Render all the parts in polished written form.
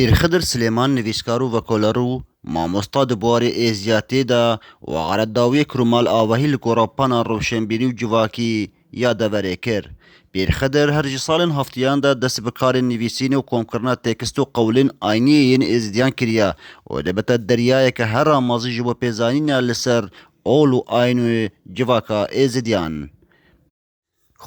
پیر خضر سلێمان نویسکار و vekôler û mamosta di buwarê êziyatê de weqaretdawiyê Kirûmal Avahî li gorapana rewşenbîrî û civakî ya deverê kir. Pîr Xedir her ji salên heftiyan de dest bi karên nivîsînê û komkirina tekst û qewlên ayniyê yên êzidiyan kiriye û dibite deryayeke her amazî ji bo pêzanîna li ser ol û ayn û civaka êzidiyan.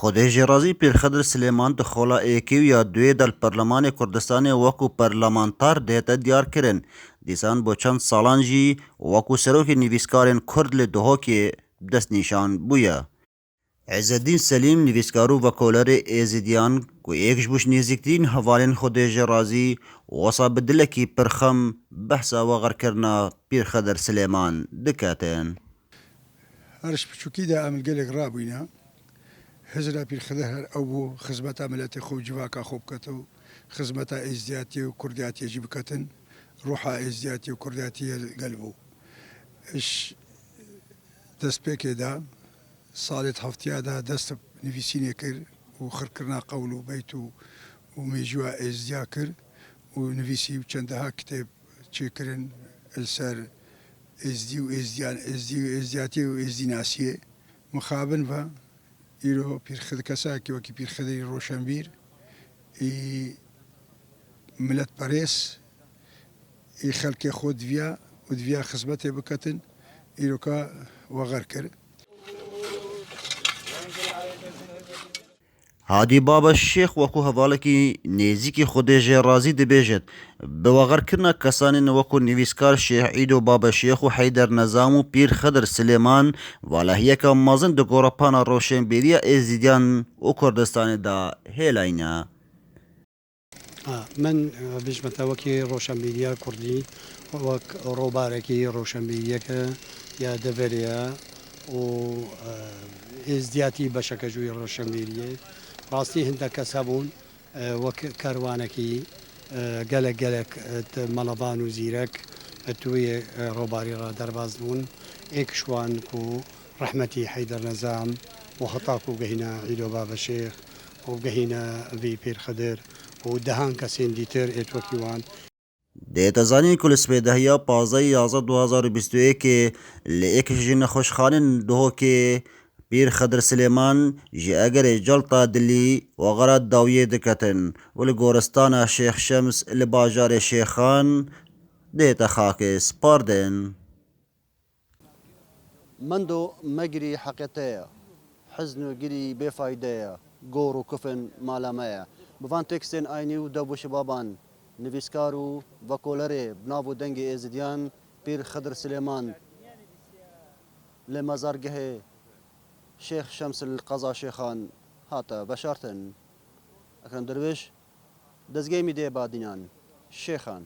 Xwedê Jêrazî Pîr Xedir Silêman di xola êkê û ya duyê de li Berlemanê Kurdistanê wekû parlamentar dihête diyarkirin. Dîsan bo çend salan jî wekû serokê nivîskarên Kurd li Duhokê destnîşan bûye. Ezzedîn Selîm nivîskar û vekôlerê êzidiyan ku yek ji nêzîktirîn hevalên Xwedê Jêrazî wesa bi dilekî pir xem behsa wegerkirina Pîr Xedir Silêman diketin. Her ji piçûkî de em gelek rabûyne. Hizra Pîr Xedir her ew bû xizmeta miletê xwe û civaka xwe bikete û xizmeta êzidiyatiyê û kurdiyatiyê jî biketin. Ruha êzidiyatî û kurdiyatiyê gel bû. Iş destpêkê de salê heftiya de dest nivîsînê kir û xirkirina qewl û beyt û mêjuwa êzidiya kir û nivîsî û çendeha kitêb çêkirin li ser êzidî û êzidiyatiyê û êzidînasiyê. Mixabin ve îro Pîr kesakê wekî Pîr Xedirî Roşenbîr ê milletperês ê xelkê xwe diviya xizmetê biketin îroka weger kir. Hadî Babeşêx wekû hevalekî nêzîkî Xwedê Jêrazî dibêjit bi wegerkirina kesanên wekû nivîskar Şêx Îdo Babeşêx û Heyder Nezam û Pîr Xedir Silêman valehiyeka mezin di gorapana rewşenbîriya êzidiyan û Kurdistanê de hêlayîne. من بژمەتە وەکی ڕۆشنبیریە کوردی وەک ڕۆبارێکی ڕۆشنبیریەکە یا دەڤێریە و ئێزدیاتی بەشەکە ژووی ڕۆشنبیریە ڕاستی هەندێک کەسە بوون وەک کاروانێکی گەلک گەلک مەڵەبان و زیرەک توی ڕۆباری ڕا دەرباز بوون ئێکشوان و ڕەحمەتی حەیدەر نەزام و هەتاک و گەهینە عیدۆ بابەشێخ و گەهینە ڤی پیر خەدر و دهان کەسێن دیتر ئێتوەکیوان Dêhêtezanîn ku li spêdehiya 15/11/2021 li êkişî ji nexweşxaneyên Duhokê Pîr Xedir Silêman ji Egerê Celta Dilî wexera dawiyê diketin û li goristana Şêx Şems li bajarê Şêxan dihête xakê spardin. Mendo megirî heqete ye, hizn û girî bêfayde ye, gor û kufin mala me ye. Bi van tekstên aynî û dewbişibaban nivîskar û vekôlerê bi nav û dengê êzidiyan Pîr Xedir Silêman li mezargehê Şêx Şems li Qeza Şêxan hate veşartin. Ekrem Derviş, Dezgehê Mîdyayê Badînan, Şêxan.